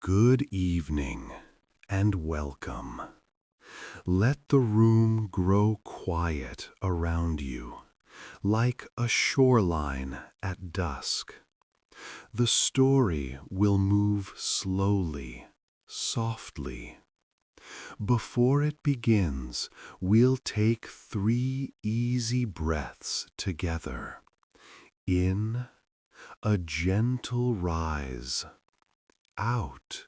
Good evening and welcome. Let the room grow quiet around you, like a shoreline at dusk. The story will move slowly, softly. Before it begins, we'll take 3 easy breaths together. In, a gentle rise. Out,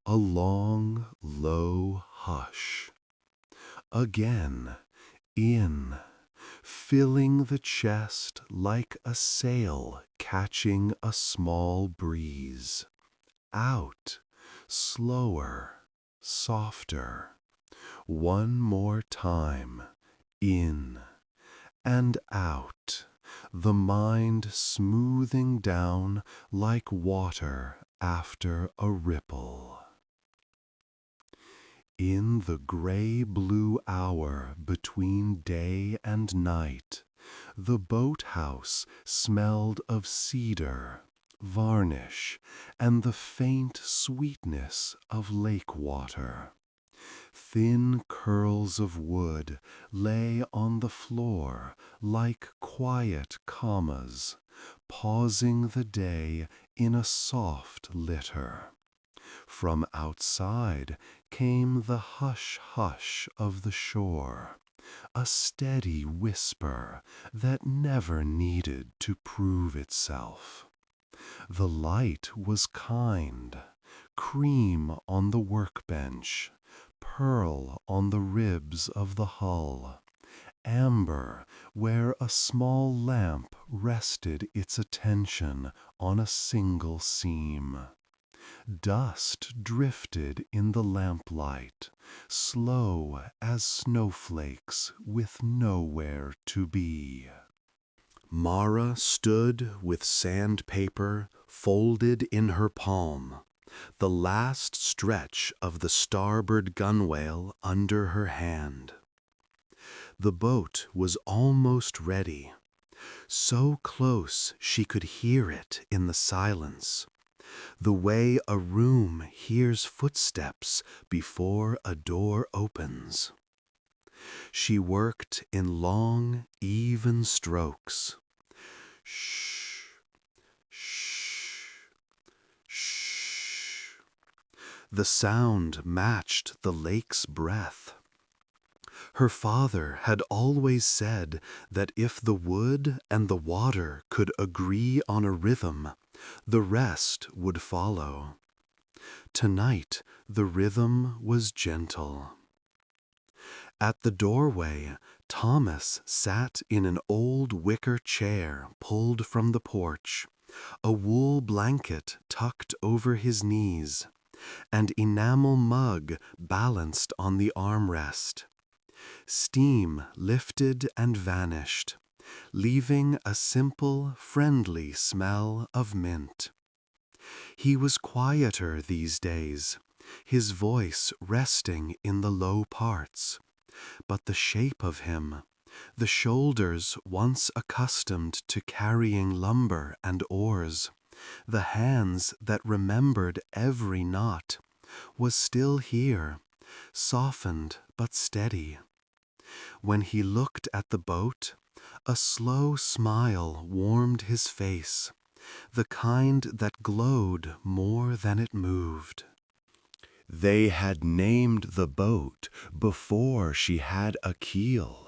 a long, low hush. Again, in, filling the chest like a sail catching a small breeze. Out, slower, softer. One more time, in and out, the mind smoothing down like water after a ripple. In the gray-blue hour between day and night, the boathouse smelled of cedar, varnish, and the faint sweetness of lake water. Thin curls of wood lay on the floor like quiet commas, pausing the day in a soft litter. From outside came the hush-hush of the shore, a steady whisper that never needed to prove itself. The light was kind, cream on the workbench, pearl on the ribs of the hull, amber where a small lamp rested its attention on a single seam. Dust drifted in the lamplight, slow as snowflakes with nowhere to be. Mara stood with sandpaper folded in her palm, the last stretch of the starboard gunwale under her hand. The boat was almost ready, so close she could hear it in the silence, the way a room hears footsteps before a door opens. She worked in long, even strokes. Shh, shh, shh. The sound matched the lake's breath. Her father had always said that if the wood and the water could agree on a rhythm, the rest would follow. Tonight, the rhythm was gentle. At the doorway, Thomas sat in an old wicker chair pulled from the porch, a wool blanket tucked over his knees, an enamel mug balanced on the armrest. Steam lifted and vanished, leaving a simple, friendly smell of mint. He was quieter these days, his voice resting in the low parts, but the shape of him, the shoulders once accustomed to carrying lumber and oars, the hands that remembered every knot, was still here, softened but steady. When he looked at the boat, a slow smile warmed his face, the kind that glowed more than it moved. They had named the boat before she had a keel,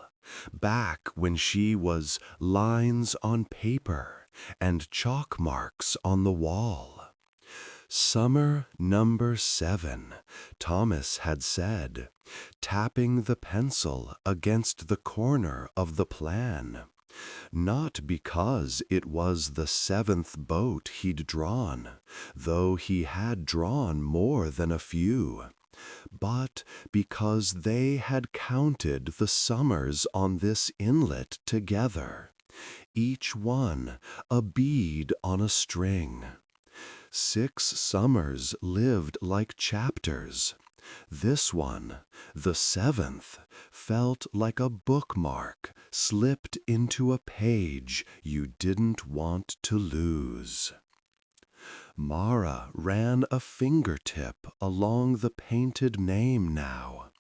back when she was lines on paper and chalk marks on the wall. Summer number 7, Thomas had said, tapping the pencil against the corner of the plan. Not because it was the 7th boat he'd drawn, though he had drawn more than a few, but because they had counted the summers on this inlet together, each one a bead on a string. 6 summers lived like chapters. This one, the 7th, felt like a bookmark slipped into a page you didn't want to lose. Mara ran a fingertip along the painted name now,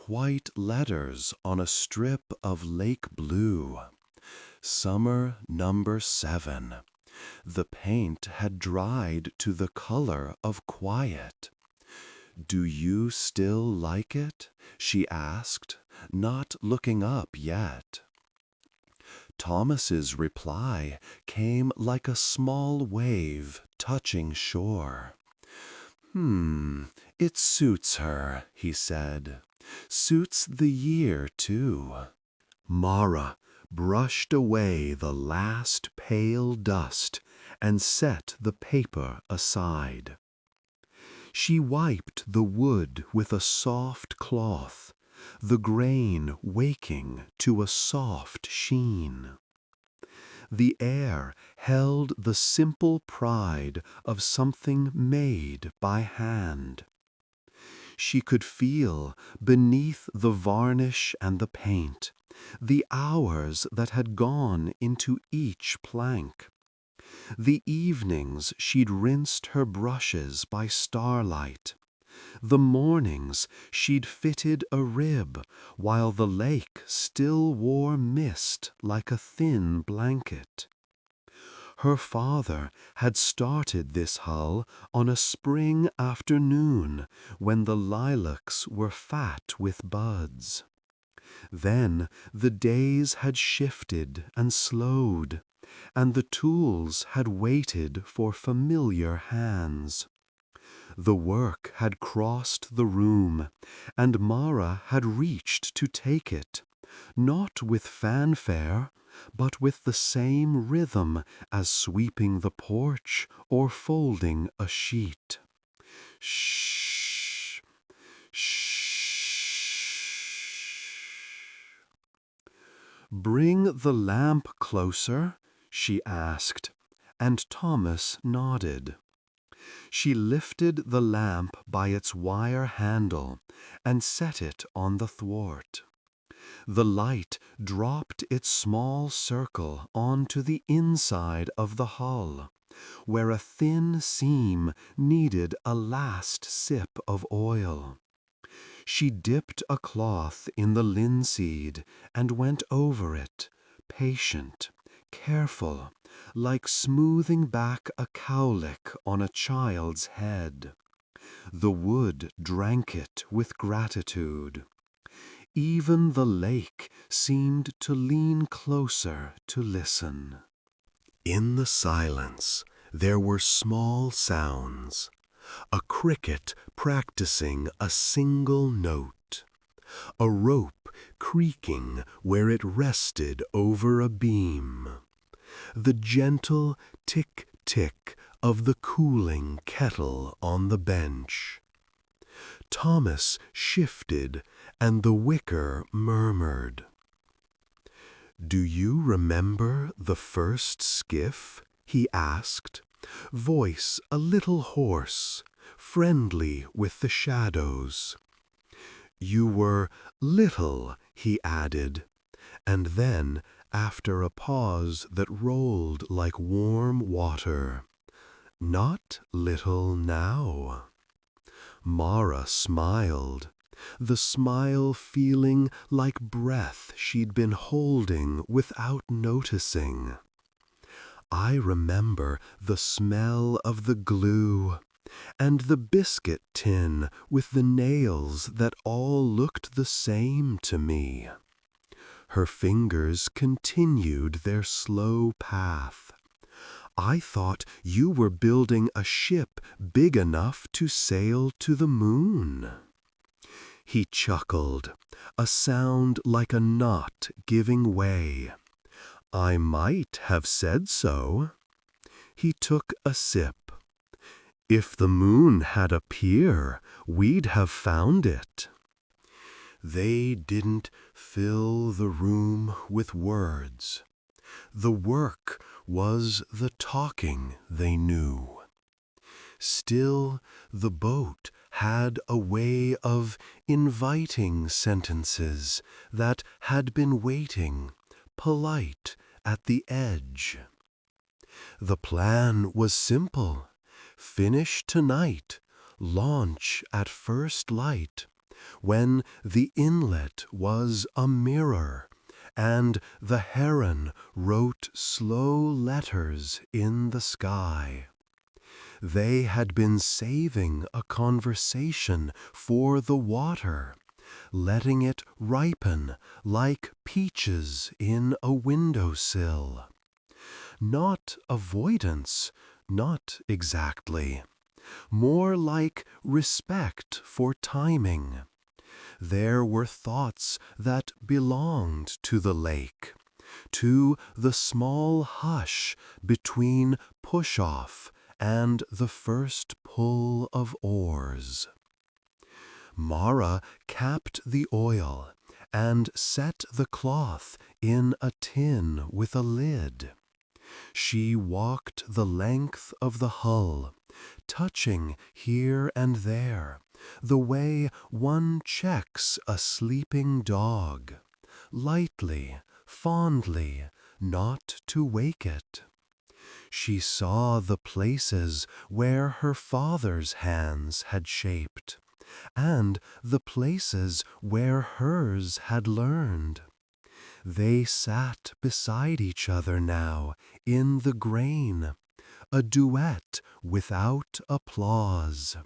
white letters on a strip of lake blue. Summer number 7. The paint had dried to the color of quiet. "Do you still like it?" she asked, not looking up yet. Thomas's reply came like a small wave touching shore. It suits her," he said. "Suits the year, too." Mara brushed away the last pale dust and set the paper aside. She wiped the wood with a soft cloth, the grain waking to a soft sheen. The air held the simple pride of something made by hand. She could feel, beneath the varnish and the paint, the hours that had gone into each plank. The evenings she'd rinsed her brushes by starlight. The mornings she'd fitted a rib, while the lake still wore mist like a thin blanket. Her father had started this hull on a spring afternoon when the lilacs were fat with buds. Then the days had shifted and slowed, and the tools had waited for familiar hands. The work had crossed the room, and Mara had reached to take it, not with fanfare, but with the same rhythm as sweeping the porch or folding a sheet. Shh, shh. "Bring the lamp closer," she asked, and Thomas nodded. She lifted the lamp by its wire handle and set it on the thwart. The light dropped its small circle onto the inside of the hull, where a thin seam needed a last sip of oil. She dipped a cloth in the linseed and went over it, patient, careful, like smoothing back a cowlick on a child's head. The wood drank it with gratitude. Even the lake seemed to lean closer to listen. In the silence, there were small sounds. A cricket practicing a single note. A rope creaking where it rested over a beam. The gentle tick-tick of the cooling kettle on the bench. Thomas shifted, and the wicker murmured. "Do you remember the first skiff?" he asked, voice a little hoarse, friendly with the shadows. "You were little," he added, and then, after a pause that rolled like warm water, "Not little now." Mara smiled, the smile feeling like breath she'd been holding without noticing. "I remember the smell of the glue, and the biscuit tin with the nails that all looked the same to me." Her fingers continued their slow path. "I thought you were building a ship big enough to sail to the moon." He chuckled, a sound like a knot giving way. "I might have said so." He took a sip. "If the moon had a pier, we'd have found it." They didn't fill the room with words. The work was the talking they knew. Still, the boat had a way of inviting sentences that had been waiting, polite, at the edge. The plan was simple. Finish tonight, launch at first light, when the inlet was a mirror, and the heron wrote slow letters in the sky. They had been saving a conversation for the water, letting it ripen like peaches in a windowsill. Not avoidance, not exactly. More like respect for timing. There were thoughts that belonged to the lake, to the small hush between push-off and the first pull of oars. Mara capped the oil and set the cloth in a tin with a lid. She walked the length of the hull, touching here and there, the way one checks a sleeping dog, lightly, fondly, not to wake it. She saw the places where her father's hands had shaped, and the places where hers had learned. They sat beside each other now in the grain, a duet without applause.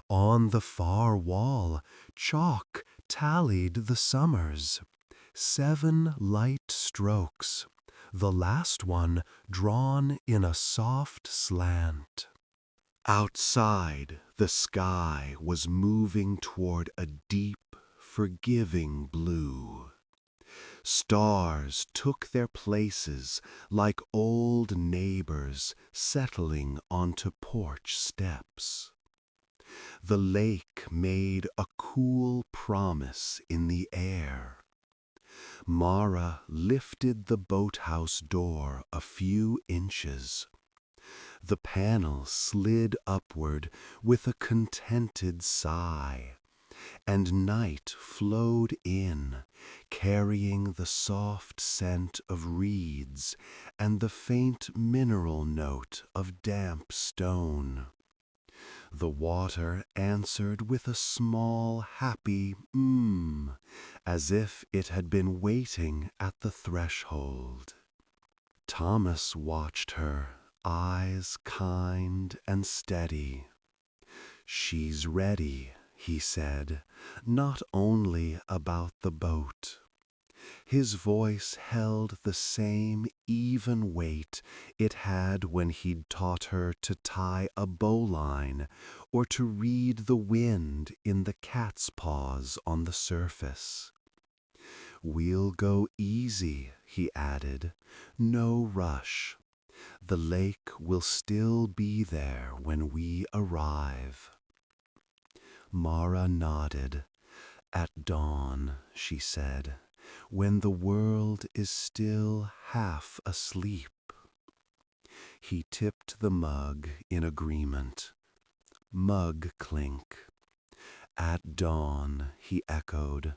On the far wall, chalk tallied the summers, 7 light strokes, the last one drawn in a soft slant. Outside, the sky was moving toward a deep, forgiving blue. Stars took their places like old neighbors settling onto porch steps. The lake made a cool promise in the air. Mara lifted the boathouse door a few inches. The panel slid upward with a contented sigh, and night flowed in, carrying the soft scent of reeds and the faint mineral note of damp stone. The water answered with a small, happy as if it had been waiting at the threshold. Thomas watched her, eyes kind and steady. "She's ready," he said, "not only about the boat." His voice held the same even weight it had when he'd taught her to tie a bowline or to read the wind in the cat's paws on the surface. "We'll go easy," he added, "no rush. The lake will still be there when we arrive." Mara nodded. "At dawn," she said, "when the world is still half asleep." He tipped the mug in agreement. Mug clink. "At dawn," he echoed,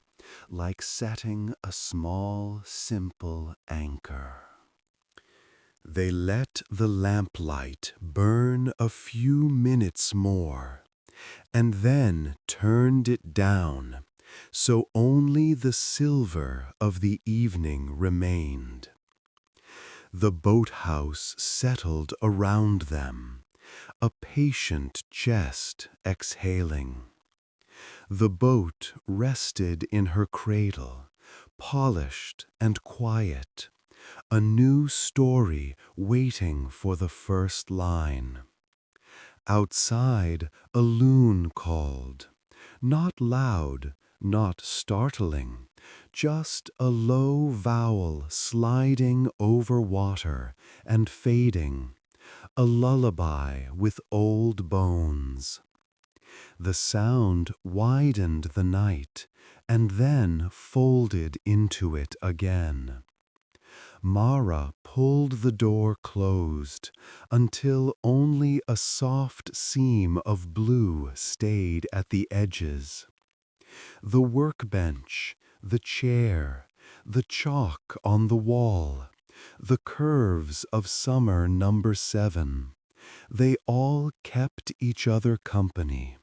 like setting a small, simple anchor. They let the lamplight burn a few minutes more, and then turned it down, so only the silver of the evening remained. The boathouse settled around them, a patient chest exhaling. The boat rested in her cradle, polished and quiet, a new story waiting for the first line. Outside, a loon called, not loud, not startling, just a low vowel sliding over water and fading, a lullaby with old bones. The sound widened the night and then folded into it again. Mara pulled the door closed until only a soft seam of blue stayed at the edges. The workbench, the chair, the chalk on the wall, the curves of summer number 7, They all kept each other company.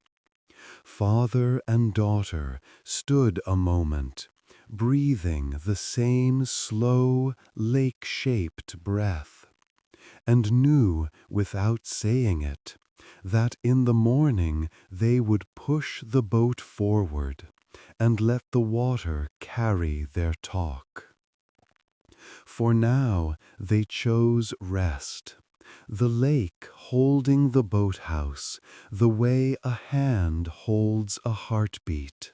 Father and daughter stood a moment, breathing the same slow, lake-shaped breath, and knew, without saying it, that in the morning they would push the boat forward and let the water carry their talk. For now they chose rest, the lake holding the boathouse the way a hand holds a heartbeat,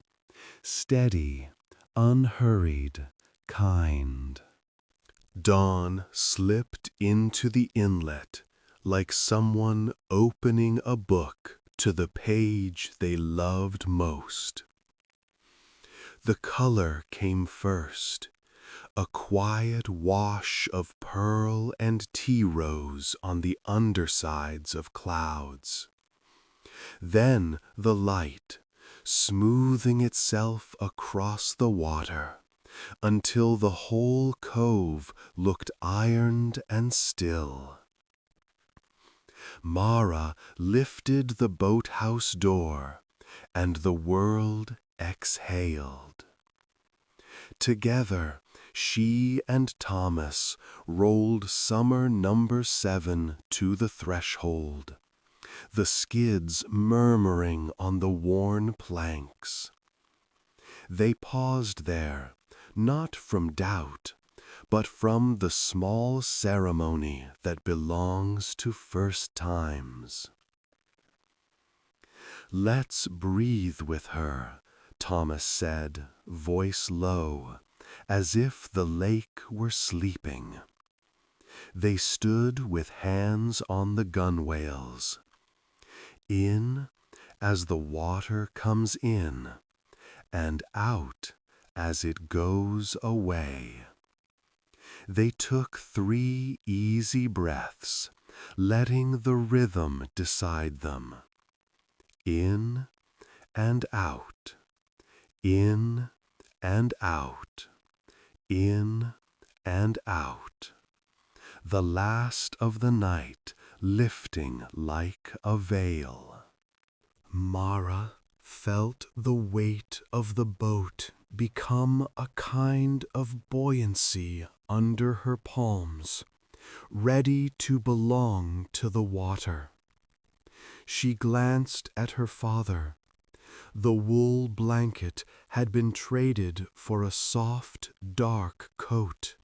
steady, unhurried, kind. Dawn slipped into the inlet like someone opening a book to the page they loved most. The color came first, a quiet wash of pearl and tea rose on the undersides of clouds. Then the light, smoothing itself across the water, until the whole cove looked ironed and still. Mara lifted the boathouse door, and the world exhaled. Together, she and Thomas rolled summer number 7 to the threshold, the skids murmuring on the worn planks. They paused there, not from doubt, but from the small ceremony that belongs to first times. "Let's breathe with her," Thomas said, voice low, as if the lake were sleeping. They stood with hands on the gunwales. In as the water comes in, and out as it goes away. They took 3 easy breaths, letting the rhythm decide them. In and out, in and out, in and out. The last of the night lifting like a veil. Mara felt the weight of the boat become a kind of buoyancy under her palms, ready to belong to the water. She glanced at her father. The wool blanket had been traded for a soft, dark coat.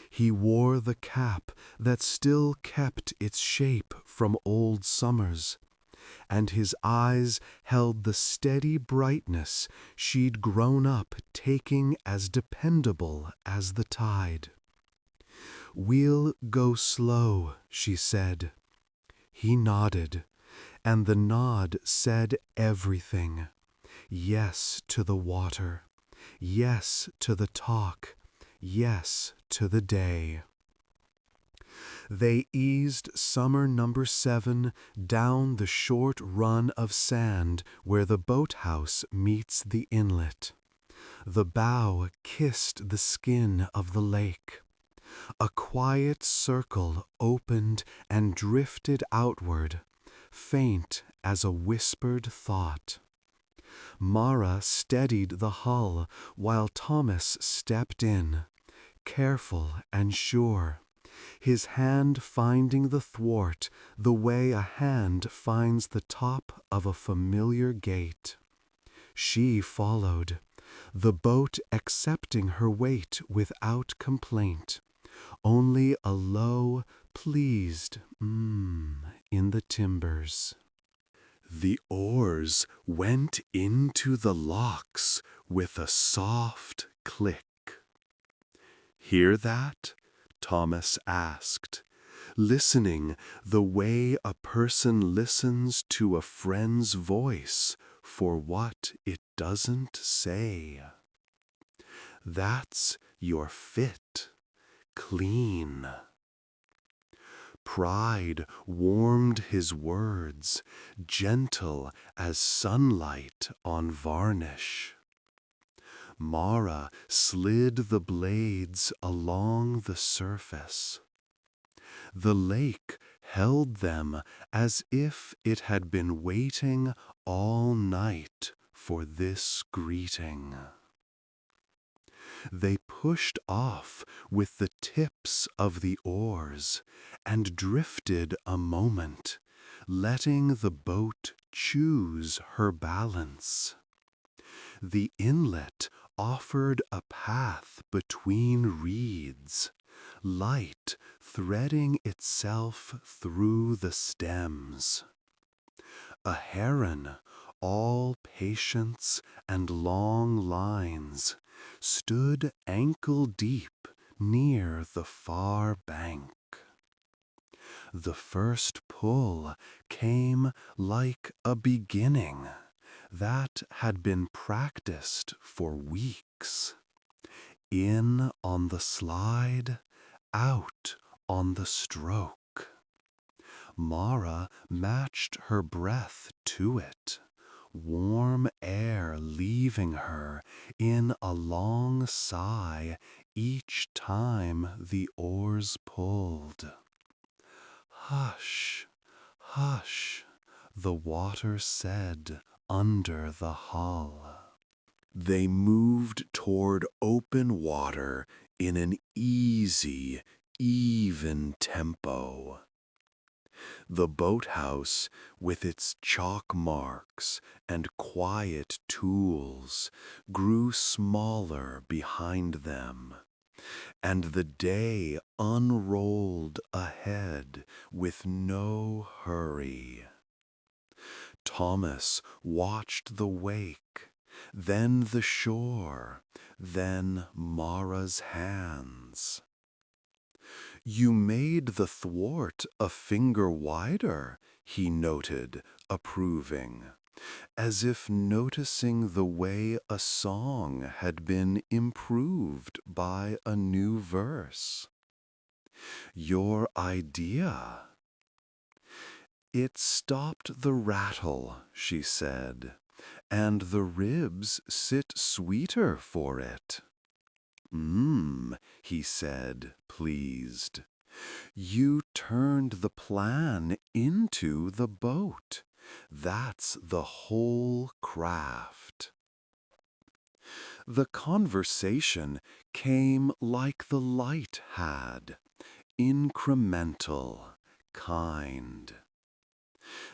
He wore the cap that still kept its shape from old summers, and his eyes held the steady brightness she'd grown up taking as dependable as the tide. "We'll go slow," she said. He nodded, and the nod said everything. Yes to the water, yes to the talk, yes to the day. They eased summer number 7 down the short run of sand where the boathouse meets the inlet. The bow kissed the skin of the lake. A quiet circle opened and drifted outward, faint as a whispered thought. Mara steadied the hull while Thomas stepped in, careful and sure, his hand finding the thwart the way a hand finds the top of a familiar gate. She followed, the boat accepting her weight without complaint, only a low, pleased in the timbers. The oars went into the locks with a soft click. "Hear that?" Thomas asked, listening the way a person listens to a friend's voice for what it doesn't say. "That's your fit, clean." Pride warmed his words, gentle as sunlight on varnish. Mara slid the blades along the surface. The lake held them as if it had been waiting all night for this greeting. They pushed off with the tips of the oars and drifted a moment, letting the boat choose her balance. The inlet offered a path between reeds, light threading itself through the stems. A heron, all patience and long lines, stood ankle-deep near the far bank. The first pull came like a beginning that had been practiced for weeks. In on the slide, out on the stroke. Mara matched her breath to it, warm air leaving her in a long sigh each time the oars pulled. Hush, hush, the water said under the hull. They moved toward open water in an easy, even tempo. The boathouse, with its chalk marks and quiet tools, grew smaller behind them, and the day unrolled ahead with no hurry. Thomas watched the wake, then the shore, then Mara's hands. "You made the thwart a finger wider," he noted, approving, as if noticing the way a song had been improved by a new verse. "Your idea." "It stopped the rattle," she said, "and the ribs sit sweeter for it." He said, pleased. "You turned the plan into the boat. That's the whole craft." The conversation came like the light had, incremental, kind.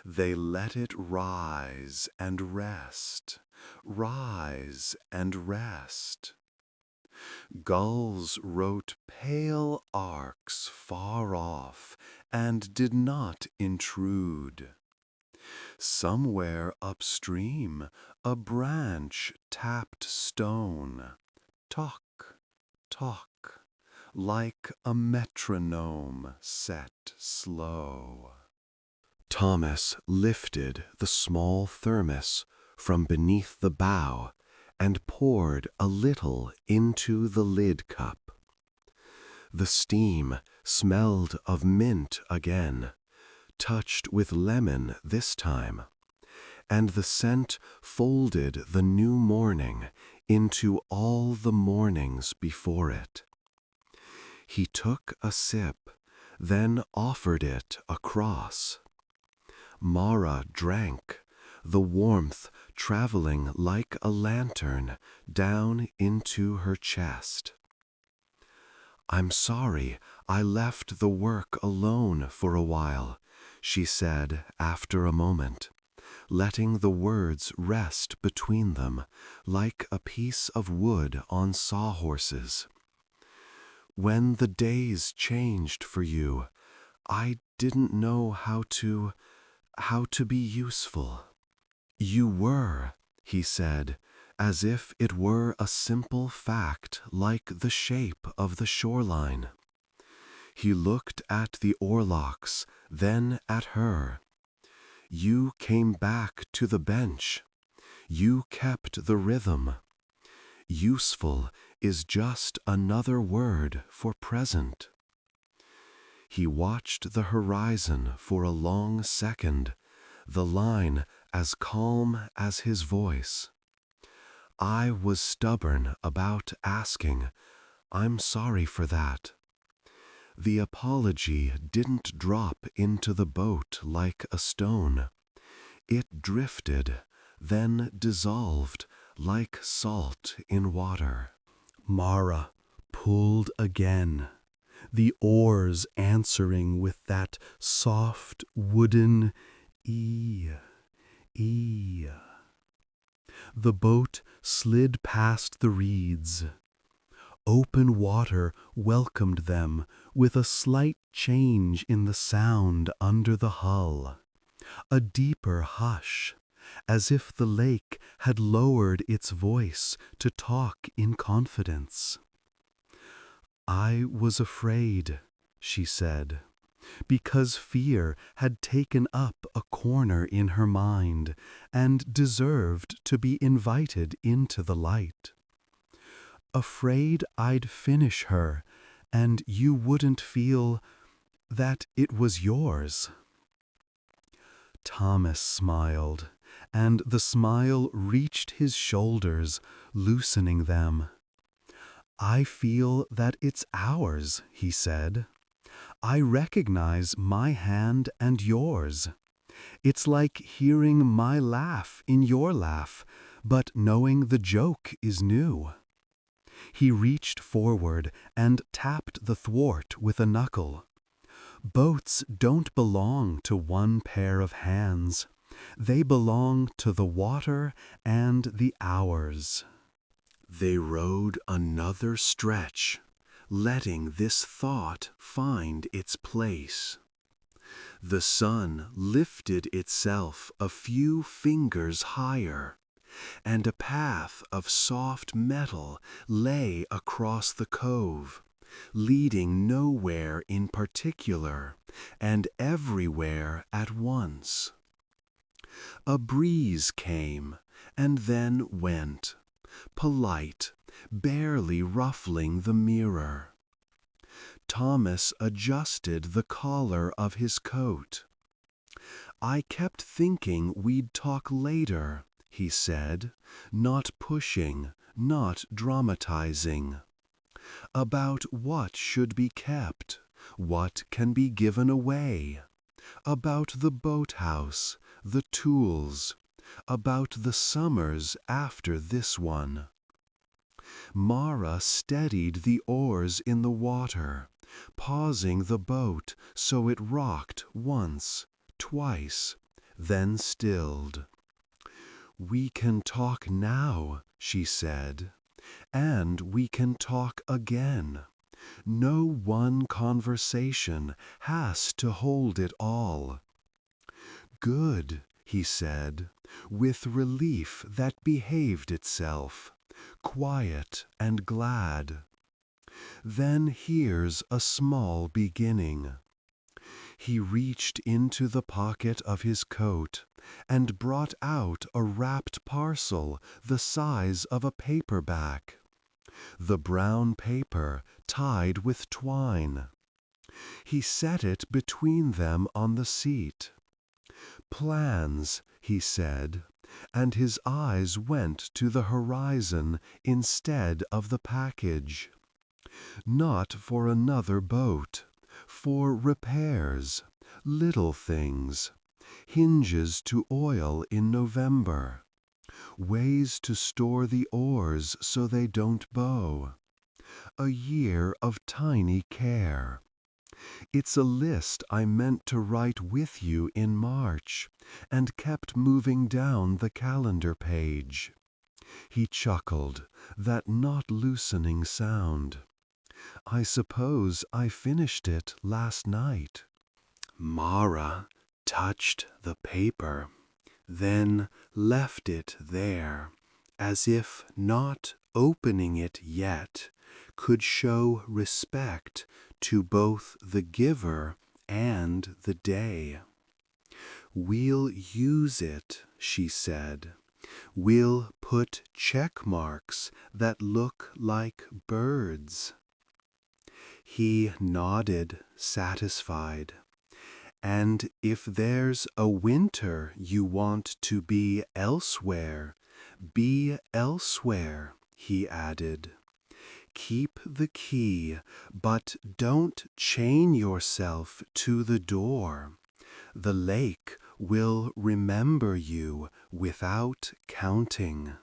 They let it rise and rest, rise and rest. Gulls wrote pale arcs far off and did not intrude. Somewhere upstream a branch tapped stone, tock, tock, like a metronome set slow. Thomas lifted the small thermos from beneath the bow and poured a little into the lid cup. The steam smelled of mint again, touched with lemon this time, and the scent folded the new morning into all the mornings before it. He took a sip, then offered it across. Mara drank, the warmth traveling like a lantern down into her chest. "I'm sorry I left the work alone for a while," she said after a moment, letting the words rest between them like a piece of wood on sawhorses. "When the days changed for you, I didn't know how to be useful." "You were," he said, as if it were a simple fact like the shape of the shoreline. He looked at the oarlocks, then at her. "You came back to the bench. You kept the rhythm. Useful is just another word for present." He watched the horizon for a long second, the line as calm as his voice. "I was stubborn about asking. I'm sorry for that. The apology didn't drop into the boat like a stone. It drifted, then dissolved like salt in water. Mara pulled again, the oars answering with that soft wooden ee, ee. The boat slid past the reeds. Open water welcomed them with a slight change in the sound under the hull, a deeper hush, as if the lake had lowered its voice to talk in confidence. "I was afraid," she said, because fear had taken up a corner in her mind and deserved to be invited into the light. "Afraid I'd finish her, and you wouldn't feel that it was yours." Thomas smiled, and the smile reached his shoulders, loosening them. "I feel that it's ours," he said. "I recognize my hand and yours. It's like hearing my laugh in your laugh, but knowing the joke is new." He reached forward and tapped the thwart with a knuckle. "Boats don't belong to one pair of hands. They belong to the water and the hours." They rode another stretch, letting this thought find its place. The sun lifted itself a few fingers higher, and a path of soft metal lay across the cove, leading nowhere in particular, and everywhere at once. A breeze came, and then went, polite, barely ruffling the mirror. Thomas adjusted the collar of his coat. "I kept thinking we'd talk later," he said, not pushing, not dramatizing. "About what should be kept, what can be given away. About the boathouse, the tools, about the summers after this one." Mara steadied the oars in the water, pausing the boat so it rocked once, twice, then stilled. "We can talk now," she said, "and we can talk again. No one conversation has to hold it all." "Good," he said, with relief that behaved itself, quiet and glad. "Then here's a small beginning." He reached into the pocket of his coat and brought out a wrapped parcel the size of a paperback, the brown paper tied with twine. He set it between them on the seat. "Plans," he said, and his eyes went to the horizon instead of the package. "Not for another boat, for repairs, little things, hinges to oil in November, ways to store the oars so they don't bow, a year of tiny care. It's a list I meant to write with you in March, and kept moving down the calendar page." He chuckled, that not loosening sound. "I suppose I finished it last night." Mara touched the paper, then left it there, as if not opening it yet could show respect to both the giver and the day. "We'll use it," she said. "We'll put check marks that look like birds." He nodded, satisfied. "And if there's a winter you want to be elsewhere, he added. Keep the key, but don't chain yourself to the door. The lake will remember you without counting."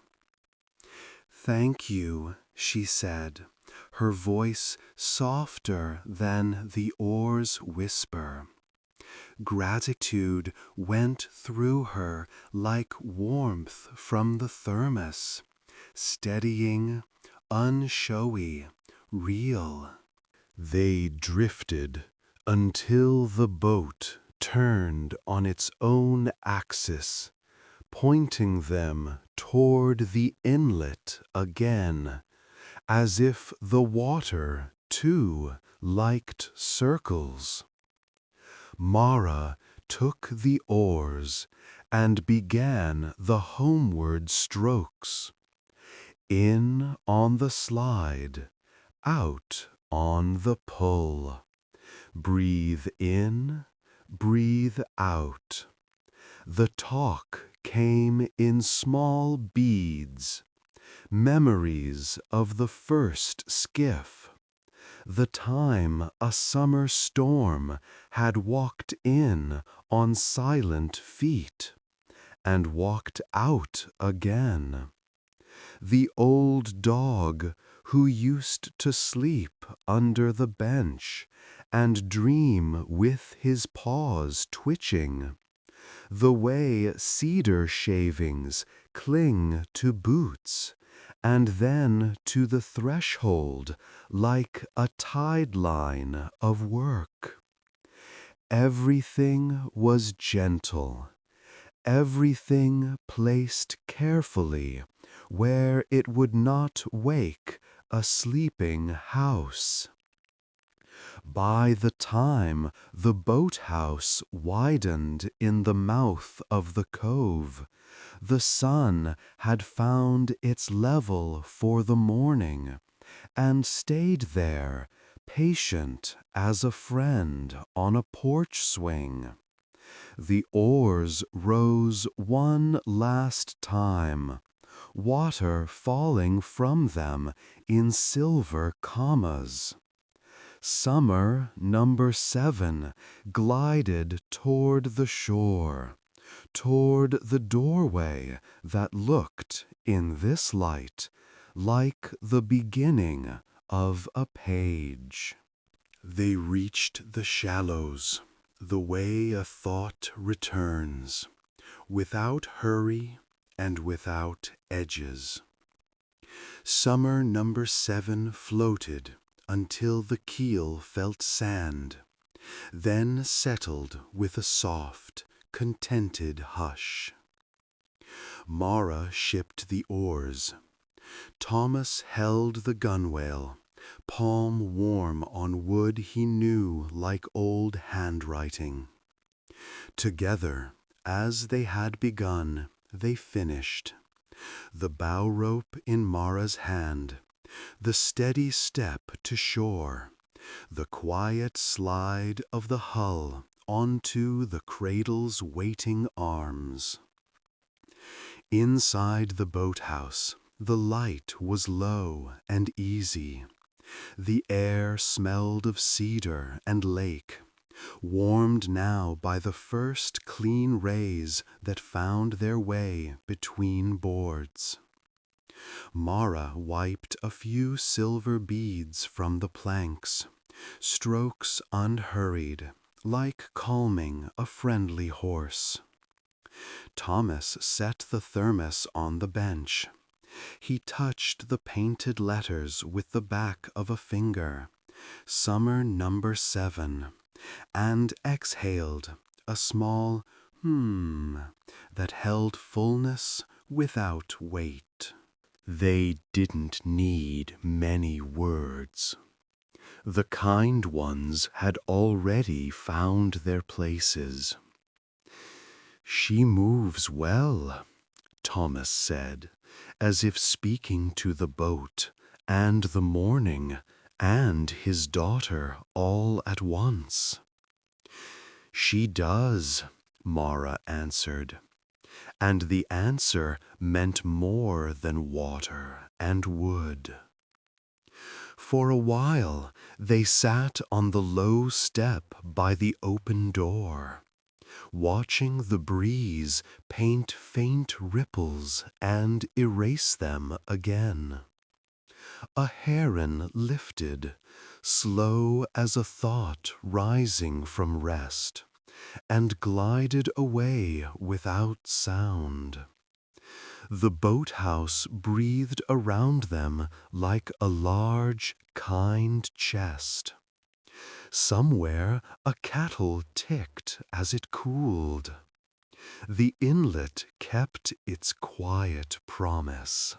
"Thank you," she said, her voice softer than the oar's whisper. Gratitude went through her like warmth from the thermos, steadying, unshowy, real. They drifted until the boat turned on its own axis, pointing them toward the inlet again, as if the water, too, liked circles. Mara took the oars and began the homeward strokes. In on the slide, out on the pull. Breathe in, breathe out. The talk came in small beads, memories of the first skiff, the time a summer storm had walked in on silent feet and walked out again. The old dog who used to sleep under the bench and dream with his paws twitching. The way cedar shavings cling to boots and then to the threshold like a tide line of work. Everything was gentle, everything placed carefully where it would not wake a sleeping house. By the time the boathouse widened in the mouth of the cove, the sun had found its level for the morning and stayed there, patient as a friend on a porch swing. The oars rose one last time, water falling from them in silver commas. Summer number 7 glided toward the shore, toward the doorway that looked, in this light, like the beginning of a page. They reached the shallows, the way a thought returns, without hurry and without edges. Summer number 7 floated until the keel felt sand, then settled with a soft, contented hush. Mara shipped the oars. Thomas held the gunwale, palm warm on wood he knew like old handwriting. Together, as they had begun, they finished. The bow rope in Mara's hand, the steady step to shore, the quiet slide of the hull onto the cradle's waiting arms. Inside the boathouse, the light was low and easy. The air smelled of cedar and lake, warmed now by the first clean rays that found their way between boards. Mara wiped a few silver beads from the planks, strokes unhurried, like calming a friendly horse. Thomas set the thermos on the bench. He touched the painted letters with the back of a finger, Summer number 7, and exhaled a small that held fullness without weight. They didn't need many words. The kind ones had already found their places. "She moves well," Thomas said, as if speaking to the boat and the morning and his daughter all at once. "She does," Mara answered, and the answer meant more than water and wood. For a while they sat on the low step by the open door, watching the breeze paint faint ripples and erase them again. A heron lifted, slow as a thought rising from rest, and glided away without sound. The boathouse breathed around them like a large, kind chest. Somewhere a kettle ticked as it cooled. The inlet kept its quiet promise.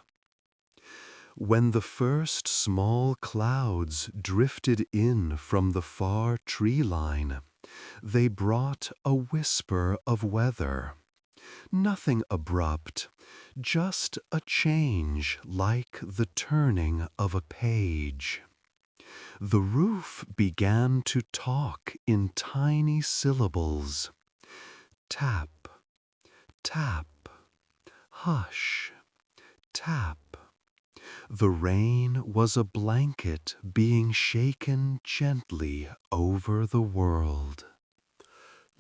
When the first small clouds drifted in from the far tree line, they brought a whisper of weather. Nothing abrupt, just a change like the turning of a page. The roof began to talk in tiny syllables. Tap, tap, hush, tap. The rain was a blanket being shaken gently over the world.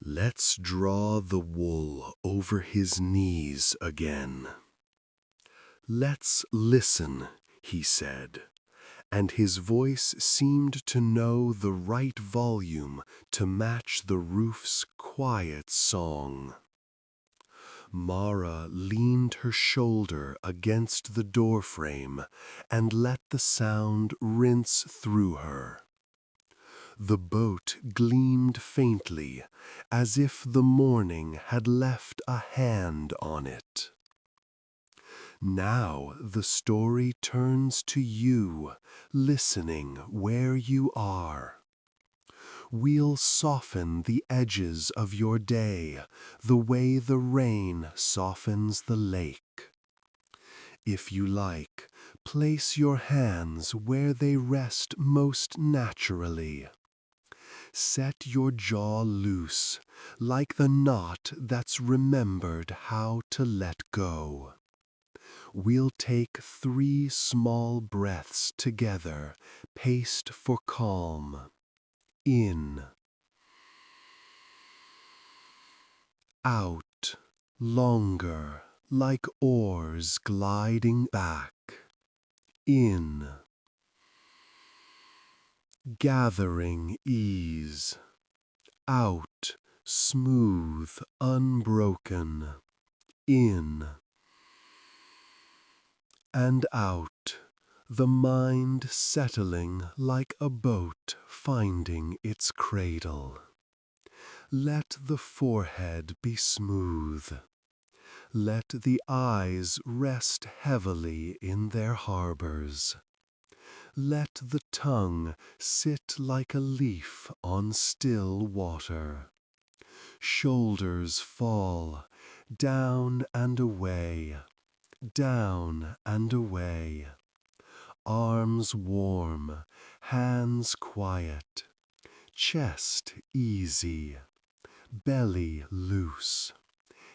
Let's draw the wool over his knees again. Let's listen, he said, and his voice seemed to know the right volume to match the roof's quiet song. Mara leaned her shoulder against the doorframe and let the sound rinse through her. The boat gleamed faintly, as if the morning had left a hand on it. Now the story turns to you, listening where you are. We'll soften the edges of your day, the way the rain softens the lake. If you like, place your hands where they rest most naturally. Set your jaw loose, like the knot that's remembered how to let go. We'll take 3 small breaths together, paced for calm. In. Out, longer, like oars gliding back. In. Gathering ease. Out, smooth, unbroken. In. And out, the mind settling like a boat finding its cradle. Let the forehead be smooth. Let the eyes rest heavily in their harbors. Let the tongue sit like a leaf on still water. Shoulders fall, down and away, down and away. Arms warm, hands quiet, chest easy, belly loose,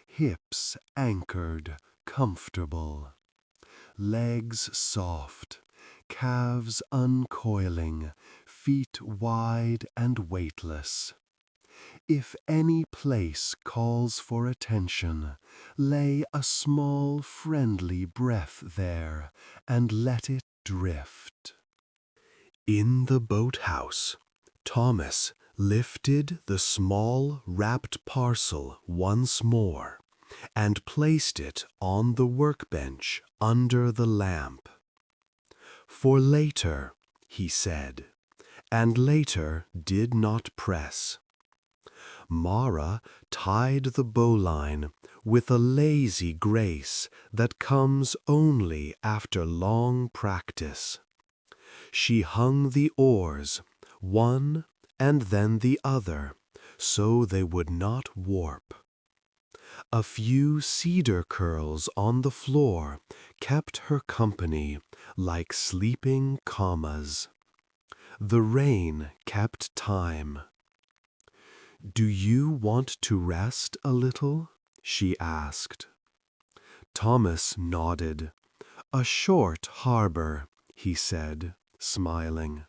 hips anchored, comfortable, legs soft, calves uncoiling, feet wide and weightless. If any place calls for attention, lay a small friendly breath there and let it drift. In the boathouse, Thomas lifted the small wrapped parcel once more and placed it on the workbench under the lamp. For later, he said, and later did not press. Mara tied the bowline with a lazy grace that comes only after long practice. She hung the oars, one and then the other, so they would not warp. A few cedar curls on the floor kept her company like sleeping commas. The rain kept time. "Do you want to rest a little?" she asked. Thomas nodded. "A short harbor," he said. smiling.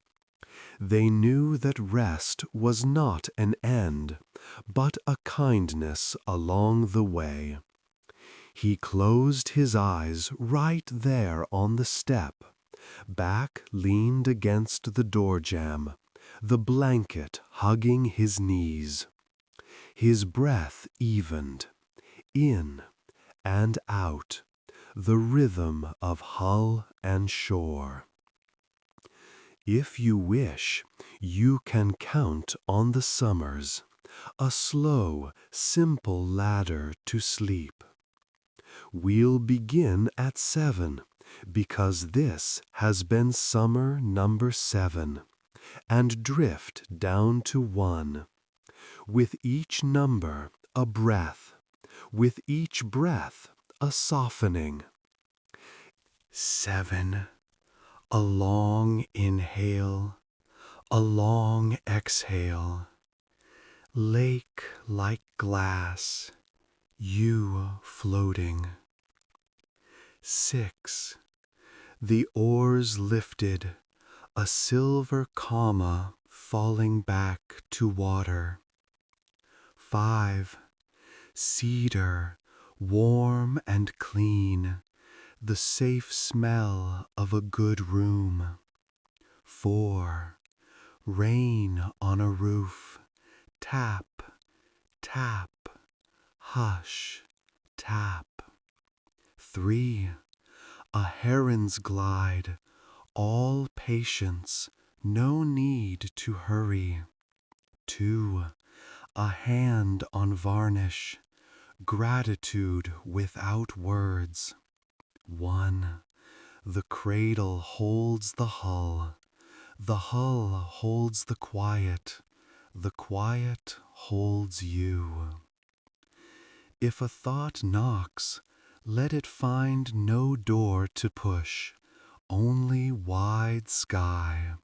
They knew that rest was not an end, but a kindness along the way. He closed his eyes right there on the step, back leaned against the door jamb, the blanket hugging his knees. His breath evened, in and out, the rhythm of hull and shore. If you wish, you can count on the summers, a slow, simple ladder to sleep. We'll begin at 7, because this has been summer number 7, and drift down to 1. With each number, a breath. With each breath, a softening. 7. A long inhale, a long exhale. Lake like glass, you floating. 6. The oars lifted, a silver comma falling back to water. 5. Cedar, warm and clean, the safe smell of a good room. 4. Rain on a roof, tap, tap, hush, tap. 3. A heron's glide, all patience, no need to hurry. 2. A hand on varnish, gratitude without words. 1. The cradle holds the hull holds the quiet holds you. If a thought knocks, let it find no door to push, only wide sky.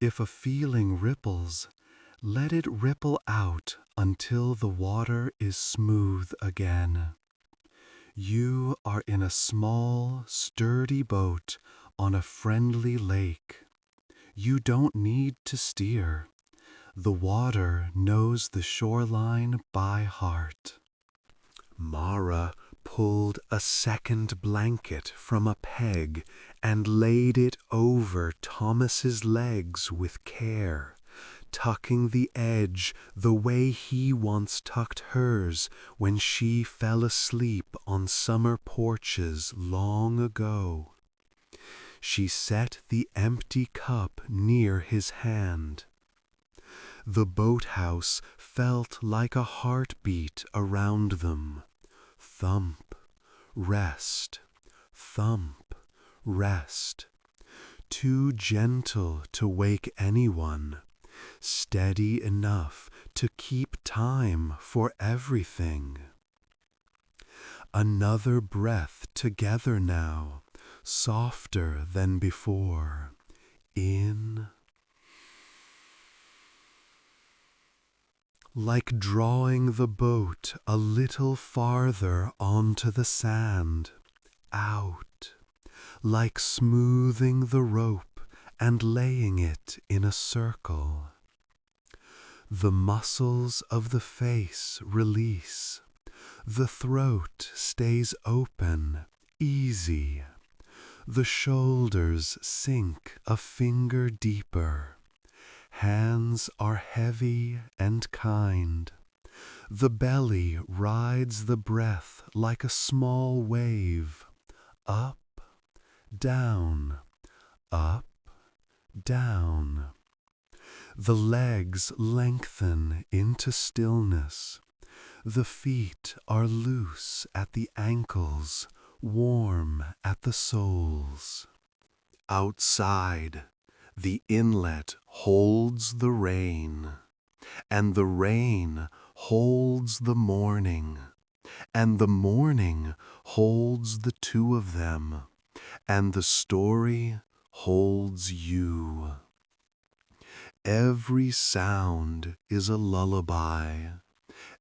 If a feeling ripples, let it ripple out until the water is smooth again. You are in a small, sturdy boat on a friendly lake. You don't need to steer. The water knows the shoreline by heart. Mara pulled a second blanket from a peg and laid it over Thomas's legs with care, tucking the edge the way he once tucked hers when she fell asleep on summer porches long ago. She set the empty cup near his hand. The boathouse felt like a heartbeat around them. Thump, rest, thump, rest. Too gentle to wake anyone, steady enough to keep time for everything. Another breath together now, softer than before. In. Like drawing the boat a little farther onto the sand. Out. Like smoothing the rope and laying it in a circle. The muscles of the face release. The throat stays open, easy. The shoulders sink a finger deeper. Hands are heavy and kind. The belly rides the breath like a small wave. Up, down, up, down. The legs lengthen into stillness. The feet are loose at the ankles, warm at the soles. Outside, the inlet holds the rain, and the rain holds the morning, and the morning holds the two of them, and the story holds you. Every sound is a lullaby.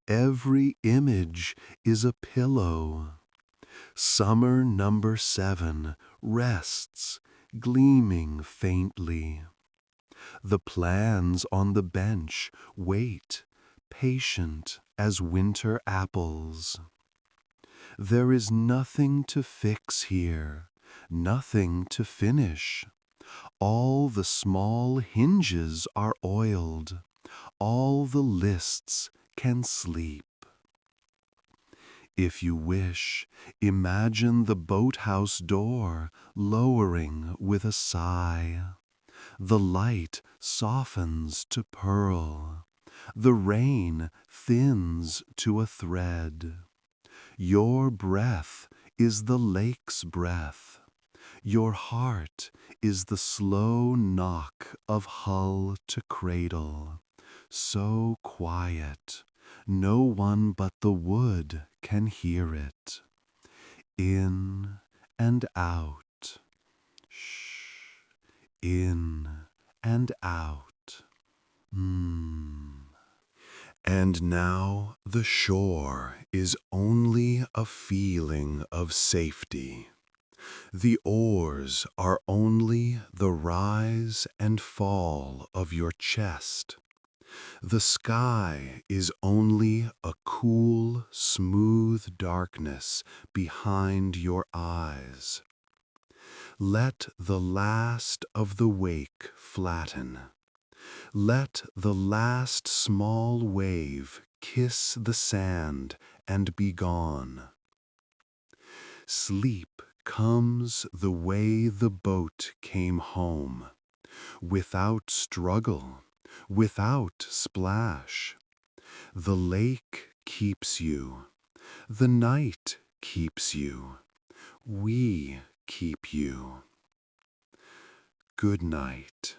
Every image is a pillow. Summer number 7 rests, gleaming faintly. The plants on the bench wait, patient as winter apples. There is nothing to fix here, nothing to finish. All the small hinges are oiled, all the lists can sleep. If you wish, imagine the boathouse door lowering with a sigh. The light softens to pearl. The rain thins to a thread. Your breath is the lake's breath. Your heart is the slow knock of hull to cradle. So quiet, no one but the wood can hear it. In and out. Shh. In and out. And now the shore is only a feeling of safety. The oars are only the rise and fall of your chest. The sky is only a cool, smooth darkness behind your eyes. Let the last of the wake flatten. Let the last small wave kiss the sand and be gone. Sleep comes the way the boat came home, without struggle, without splash. The lake keeps you. The night keeps you. We keep you. Good night.